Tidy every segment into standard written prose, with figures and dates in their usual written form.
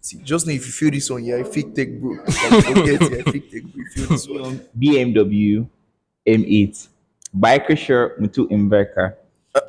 See, just know if you feel this one, yeah, I fake tech, bro. Like, forget it, I fake tech, bro. You feel this one. BMW M8 biker shirt mutu inverter.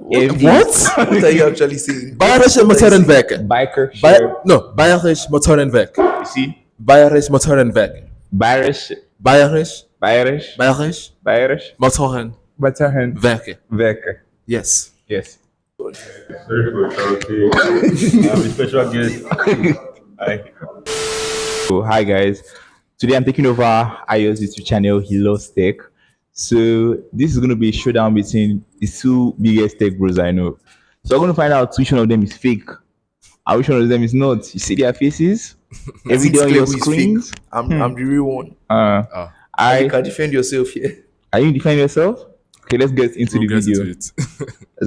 What? What are you actually saying? Bayerisch What are you saying? motorenwerken. Biker shirt. No, Bayerisch motorenwerken. You see? Bayerisch motorenwerken. Bayerisch, Bayerisch, Bayerisch, Bayerisch Bayerisch, motorenwerken. Butterhen, Werker. Yes. Yes. Very good, okay. I'm a special guest. Hi. So, hi guys. Today I'm taking over Ayo's YouTube channel, HeLovesTech. So this is going to be a showdown between the two biggest tech bros I know. So I'm going to find out which one of them is fake and which one of them is not. You see their faces every day on your screens. I'm the real one. You You can defend yourself here. Are you defending yourself? Okay, let's get into the video. Let's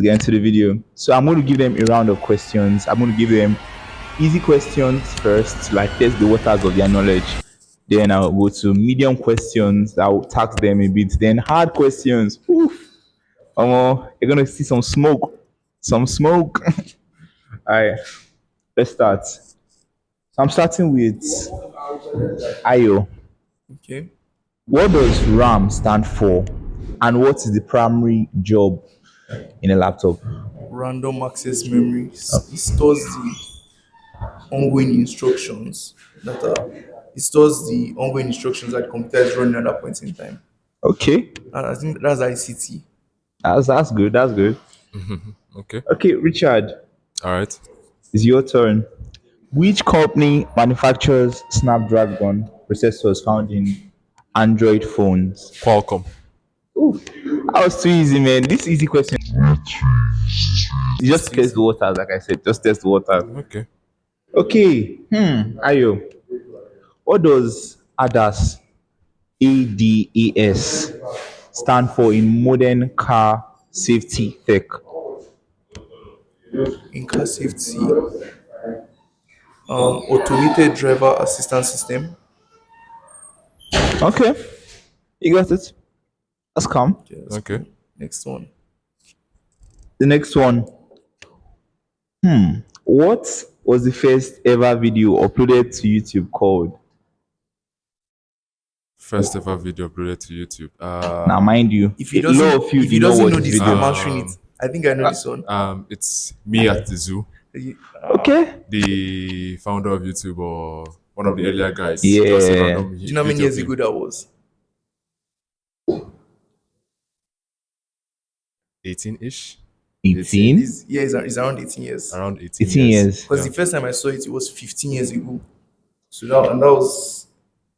get into the video. So I'm going to give them a round of questions. I'm going to give them easy questions first, like test the waters of their knowledge. Then I'll go to medium questions that will tax them a bit. Then hard questions. Oof. You're gonna see some smoke. Some smoke. Alright, let's start. So I'm starting with Ayo. Okay. What does RAM stand for? And what is the primary job in a laptop? Random access memory. It stores the ongoing instructions that are. It stores the ongoing instructions that the computer is running at that point in time. Okay. And I think that's ICT. That's good. That's good. Okay. Okay, Richard, All right. it's your turn. Which company manufactures Snapdragon processors found in Android phones? Qualcomm. Ooh, that was too easy, man. This easy question. You just test the waters, like I said. Just test the waters. Okay. Okay. Ayo. What does ADAS stand for in modern car safety tech? In car safety, automated driver assistance system. Okay. You got it. That's calm. Okay, that's Okay. cool. Next one. The next one. What was the first ever video uploaded to YouTube called? First ever video uploaded to YouTube. Now, mind you, If he a lot of doesn't, you if he do not doesn't watch know this this, video. I'm answering it. I think I know this one. It's me at the zoo, Okay. the founder of YouTube or one of the earlier guys. Yeah. Just a random Do you know how many video years thing. ago that was? 18-ish, 18? It's around 18 years. around 18, 18 years. Because the first time I saw it, it was 15 years ago. So that was,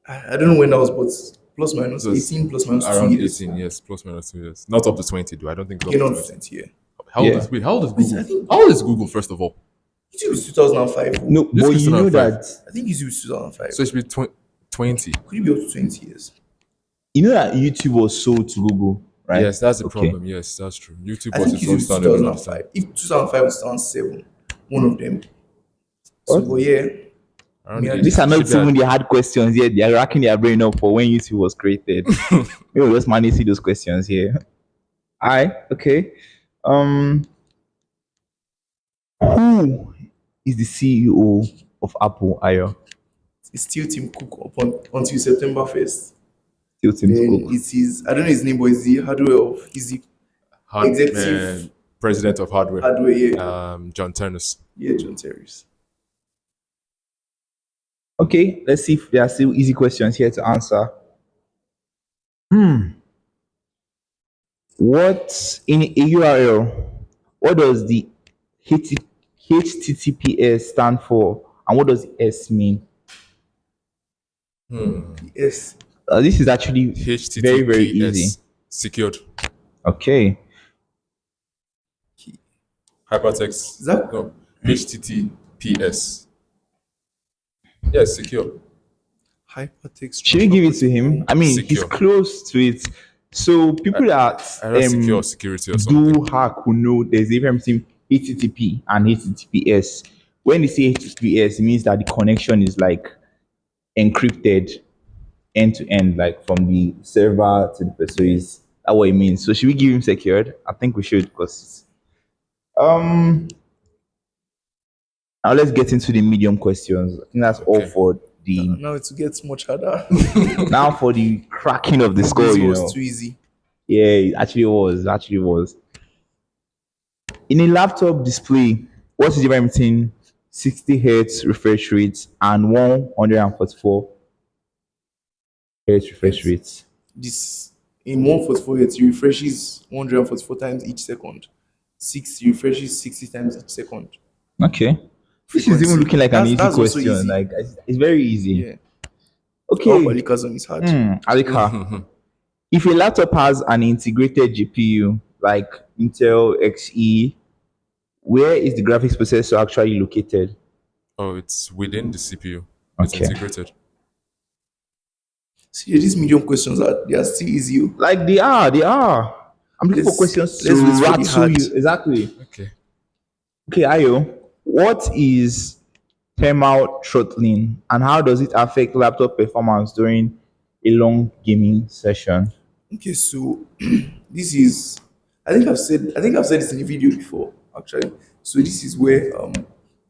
I don't know when that was, but plus minus It was 18 plus minus 2 around years. 18 years, plus minus 2 years. Not up to 20, though. I don't think it's up Getting to on 20. 20, yeah. How old Yeah. is how old is Wait, Google? I think- How old is Google, first of all? It was 2005. No, This but is you know 2005. that I think it was 2005. So it should be 20. Could it be up to 20 years? YouTube was sold to Google, right? Yes, that's the Okay. problem. Yes, that's true. YouTube I was think its it own was standard. 2005. If 2005 was 2007, one of them. So, but yeah. Around Yeah, the These are not should be even the hard questions yet. They are racking their brain up for when YouTube was created. We'll just manage to see those questions here. Alright, okay. Who is the CEO of Apple, Ayo? It's still Tim Cook until September 1st. Still Tim Then Cook. it is, I don't know his name, but it's the he's the executive president of hardware. hardware, yeah. John Ternus. Yeah, John Terry's. Okay, let's see if there are still easy questions here to answer. What in a URL? What does the HTTPS stand for, and what does the S mean? Yes. This is actually HTTPS. very, very easy. Secured. Okay. Hypertext. Is that No. HTTPS. Yes, secure. hypertext? Should we give it to him? I mean, he's Secure. close to it. So people that I heard secure security or something. do hack who know there's a difference between HTTP and HTTPS. When they say HTTPS, it means that the connection is like encrypted end to end, like from the server to the person. So is that what it means? So should we give him secured? I think we should, because Now let's get into the medium questions. I think that's all Okay. for the Now it gets much harder. now for the cracking of the This score. basic was too easy. Yeah, it actually was. Actually was. In a laptop display, what's the difference between 60 hertz refresh rate and 144 hertz refresh Yes. rate? This in 144 Hz, it refreshes 144 times each second. 6 refreshes 60 times each second. Okay. This is even Frequency. looking like an easy That's also question. easy. Like it's very easy. Yeah. Our Okay. Palika's is hard. Alika, if a laptop has an integrated GPU like Intel Xe, where is the graphics processor actually located? Oh, it's within the CPU. It's Okay. integrated. See, these medium questions are still easy. Oh. Like they are. I'm looking for Let's questions let's wait to for the rattle hard. you. Exactly. Okay. Okay, Ayo, what is thermal throttling and how does it affect laptop performance during a long gaming session? Okay, so this is I think I've said this in a video before, actually. So this is where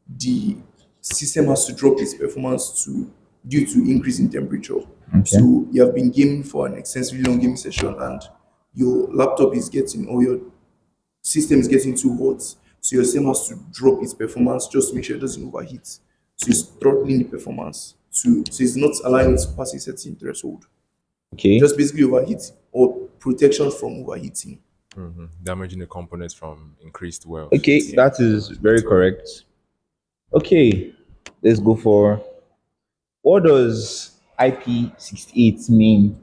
the system has to drop its performance to due to increase in temperature. Okay. So you have been gaming for an extensively long gaming session and your laptop is getting or your system is getting too hot. So your system has to drop its performance just to make sure it doesn't overheat. So it's throttling the performance to so it's not allowing it to pass a certain threshold. Okay. Just basically overheat or protection from overheating. Damaging the components from increased wear of Okay, heat. that is very correct. Okay, let's go for what does IP68 mean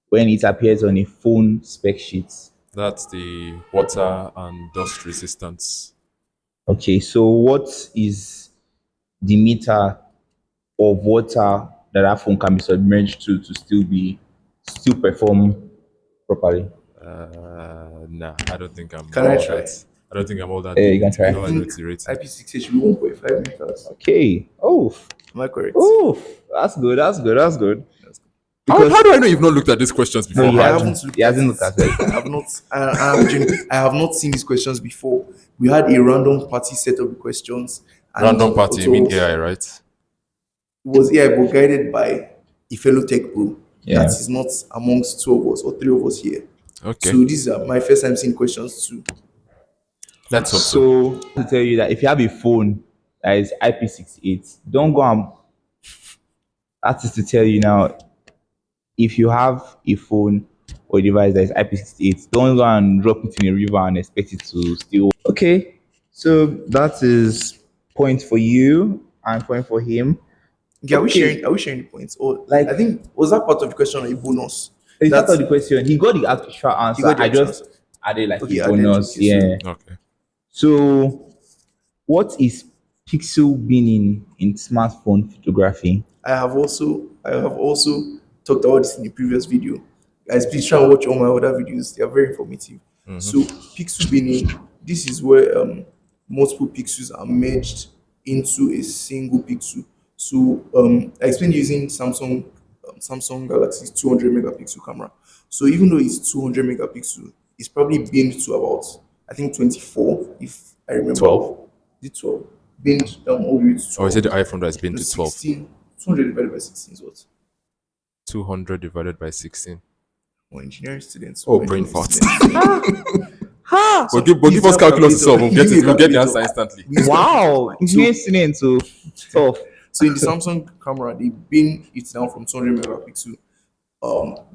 when it appears on a phone spec sheet? That's the water and dust resistance. Okay, so what is the meter of water that that phone can be submerged to still perform properly? Nah, I don't think I'm Can I all try? that. I don't think I'm all that You deep can into it. try. All I I know think is the rating. IP68 should be 1.5 meters. Okay. Oh, Am I correct? oh, that's good. That's good. That's good. That's good. How Because do I know you've not looked at these questions no, he I beforehand? haven't hasn't. looked He at hasn't it. looked at it. I have not. I have not seen these questions before. We had a random party set of the questions, and Random party, you also mean it AI, right? was AI but guided by a fellow tech pro that Yeah. is not amongst two of us or three of us here. So Okay. these are my first time seeing questions too. Let's hope so. So to tell you that if you have a phone that is IP68, don't go and. That is to tell you now. If you have a phone or a device that is IP68, don't go and drop it in a river and expect it to still. Okay, so that is point for you and point for him. Okay, Okay, are we sharing the points? Or I like think was that part of the question or a bonus? the start That of the question, he got the actual he answer. got the I actual just answer. added like a Okay, added. bonus. Okay, so Yeah. Okay. So, what is pixel binning in smartphone photography? I have also talked about this in a previous video. Guys, please try and watch all my other videos. They are very informative. So pixel binning, this is where multiple pixels are merged into a single pixel. So I explained using Samsung Galaxy's 200 megapixel camera. So even though it's 200 megapixel, it's probably binned to about I think 24 if I remember. 12? The 12 binned all the way to Or is it 12. the iPhone that's been No, to 12? 16, 200 divided by 16 is what? 200 divided by 16. Or engineering students, Oh, or brain economics fart. students. But Please give us do have calculus to solve. calculator. Give me a We'll get the calculator. answer instantly. We use Wow, calculators. engineering student to tough. So in the Samsung camera, they bin it down from 200 megapixel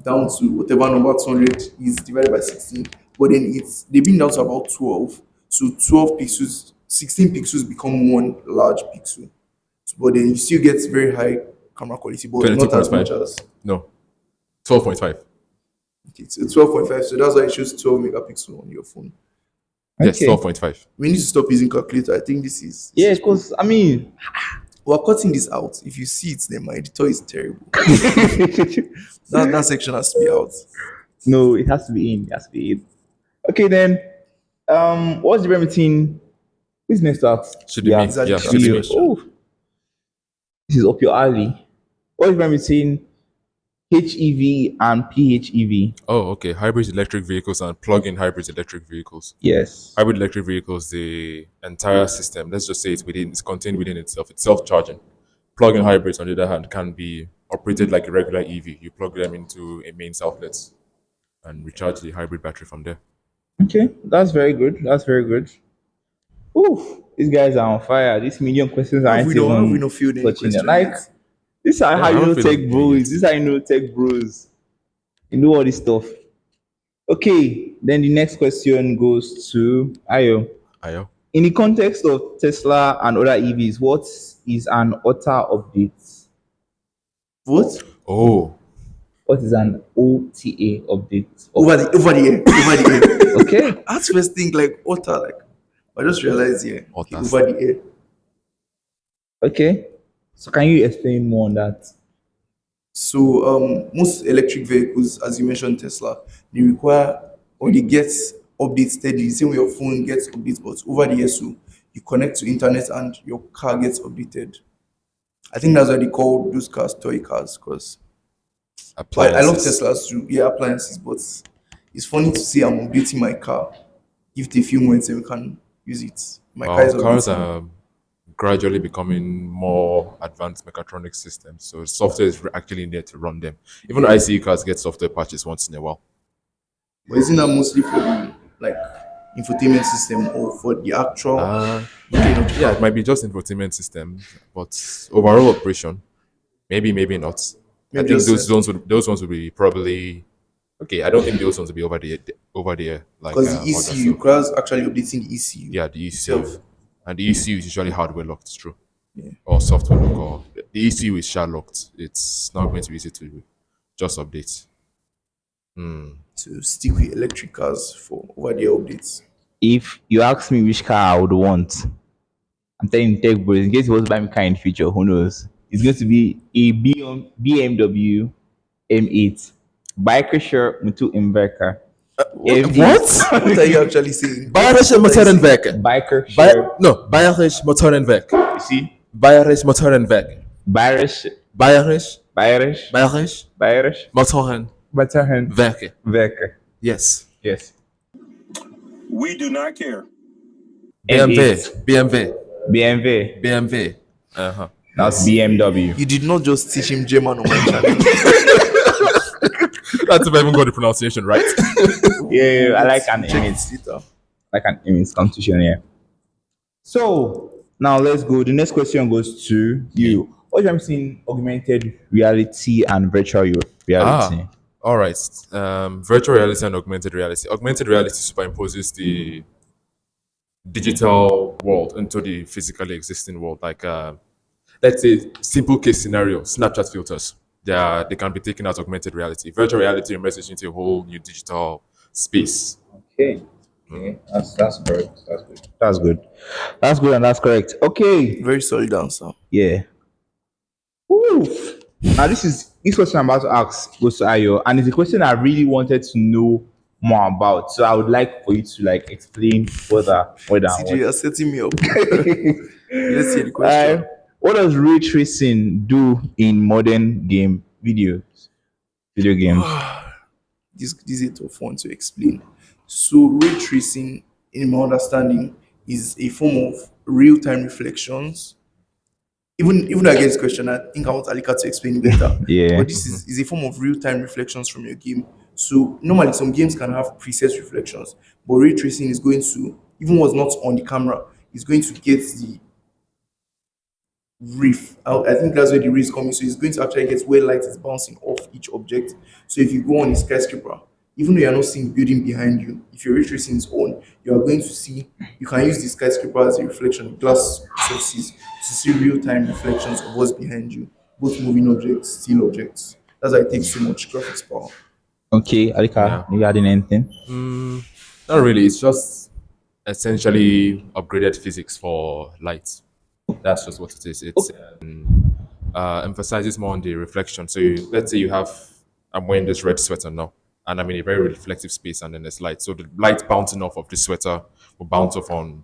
down to whatever number 200 is divided by 16. But then they've been down to about 12. So 12 pixels, 16 pixels become one large pixel. But then you still get very high camera quality, but not as much 22.5. as No. 12.5. okay, so 12.5. So that's why it shows 12 megapixel on your phone. Yes, Okay. 12.5. We need to stop using calculator. I think this is Yeah, because I mean, we're cutting this out. If you see it, then my editor is terrible. That section has to be out. no, it has to be in. It has to be in. Okay, then, what's the difference between who's next to ask? Should be me. Exactly. Yeah, That's should be the me. question. Oh, this is up your alley. What's the difference between HEV and PHEV. Oh, okay. Hybrid electric vehicles and plug-in hybrid electric vehicles. Yes. Hybrid electric vehicles, the entire system, let's just say it's contained within itself. It's self-charging. Plug-in hybrids, on the other hand, can be operated like a regular EV. You plug them into a mains outlet and recharge the hybrid battery from there. Okay, that's very good. That's very good. Oof, these guys are on fire. These million questions Have aren't we not have we even not filled any touching them. question Like, yet? this are Yeah, how I you know haven't filled tech any bros. yet. This is how you know tech bros. You know all this stuff. Okay, then the next question goes to Ayo. Ayo. In the context of Tesla and other EVs, what is an OTA update? What? Oh, What is an OTA update? Over the air. Okay. I had to first think like otter, like I just realized okay, Otters. over the air. Okay. So can you explain more on that? So most electric vehicles, as you mentioned, Tesla, they require or they get updates steadily. Same way your phone gets updates, but over the air, so you connect to internet and your car gets updated. I think that's why they call those cars toy cars. Because I love Appliances. Teslas too, yeah, appliances. But it's funny to see I'm updating my car. If the few moments, we can use it. My car Well, is cars updating. are gradually becoming more advanced mechatronic systems, so software is actually needed to run them. Even ICE cars get software patches once in a while. But isn't that mostly for the like infotainment system or for the actual Uh, mountain of the yeah, it car? might be just infotainment system, but overall operation, maybe not. I Maybe think just those ones would be probably okay. I don't think those ones will be over the like because the other ECU stuff. requires actually updating the ECU Yeah, the ECU itself. and the ECU is usually hardware locked, it's true, Yeah. or software locked. Or the ECU is shard locked. It's not going to be easy to just update. To stick with electric cars for over the updates. If you ask me which car I would want, I'm telling you, tech bros, in case you want to buy me car in the future, who knows? It's going to be a BMW M8. Biker shirt Mutu Inverter. What? What are you actually saying? Bayerische What are you saying? Motorenwerke. Biker shirt. No, Bayerisch Motorenwerke. You see? Bayerisch Motorenwerke. Bayerisch. Bayerisch. Bayerisch. Bayerisch Bayerisch. Motorenwerke. Butterhand. Werke. Yes. Yes. We do not care. M8. BMW. BMW. Uh-huh. That's BMW. You did not just teach him German on my channel. That's if I even got the pronunciation right. Yeah, I like an Check M8. it later. Like an image competition here. So now let's go. The next question goes to you. What do you mean augmented reality and virtual reality? All right. Virtual reality and augmented reality. Augmented reality superimposes the digital world into the physically existing world. Like, let's say, simple case scenario: Snapchat filters. They can be taken as augmented reality. Virtual reality immerses into a whole new digital space. Okay. Okay. That's correct. That's good. That's good. That's good and that's correct. Okay. Very solid answer. Yeah. Oof. Now this question I'm about to ask goes to Ayo, and it's a question I really wanted to know more about. So I would like for you to like explain further. CJ, you're setting me up. Let's hear the question. What does ray tracing do in modern video games? This is a tough one to explain. So ray tracing, in my understanding, is a form of real-time reflections. Even though I get this question, I think I want Alika to explain it better. Yeah. But this is a form of real-time reflections from your game. So normally some games can have preset reflections, but ray tracing is going to, even what's not on the camera, is going to get the reef. I think that's where the reef is coming. So it's going to actually get where light is bouncing off each object. So if you go on a skyscraper, even though you're not seeing building behind you, if your ray tracing is on, you are going to see, you can use the skyscraper as a reflection of glass surfaces to see real-time reflections of what's behind you, both moving objects, still objects. That's why it takes so much graphics power. Okay, Alika, Yeah. you adding anything? Not really. It's just essentially upgraded physics for light. That's just what it is. It's emphasizes more on the reflection. So let's say I'm wearing this red sweater now, and I'm in a very reflective space, and then there's light. So the light bouncing off of this sweater will bounce off on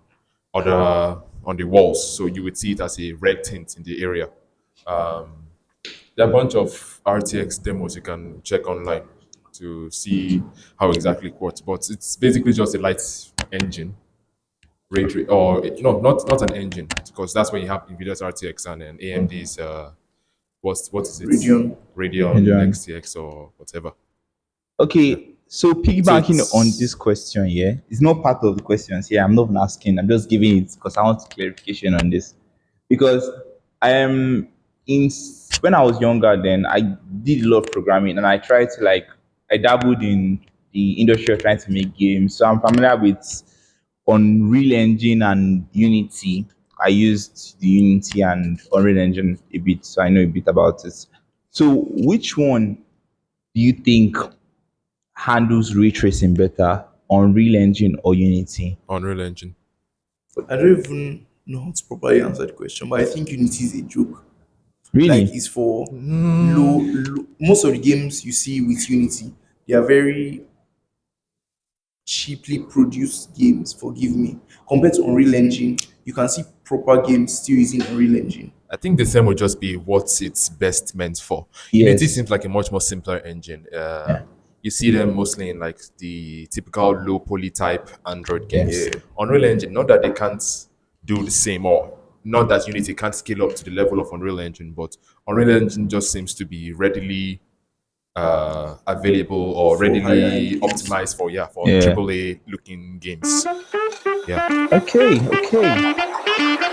the walls. So you would see it as a red tint in the area. There are a bunch of RTX demos you can check online to see how exactly it works. But it's basically just a light engine, or no, not an engine, because that's when you have NVIDIA's RTX and then AMD's what is it, Radeon. Radeon Enjoy. XTX or whatever. Yeah. Okay, so So piggybacking on this it's question, yeah, it's not part of the questions here. I'm not even asking. I'm just giving it because I want clarification on this. Because I am when I was younger, then I did a lot of programming, and I tried to like I dabbled in the industry of trying to make games. So I'm familiar with Unreal Engine and Unity. I used the Unity and Unreal Engine a bit, so I know a bit about it. So which one do you think handles ray tracing better, Unreal Engine or Unity? Unreal Engine. I don't even know how to properly answer the question, but I think Unity is a joke. Like Really? it's for low. Most of the games you see with Unity, they are very cheaply produced games. Forgive me. Compared to Unreal Engine, you can see proper games still using Unreal Engine. I think the same would just be what it's best meant for. Unity Yes. seems like a much more simpler engine. Yeah. You see them mostly in like the typical low poly type Android games. Yes. Yeah. Unreal Engine, not that they can't do the same, or not that Unity can't scale up to the level of Unreal Engine, but Unreal Engine just seems to be readily available or For higher end readily games. optimized for Yeah. AAA looking games. Yeah. Okay. Okay.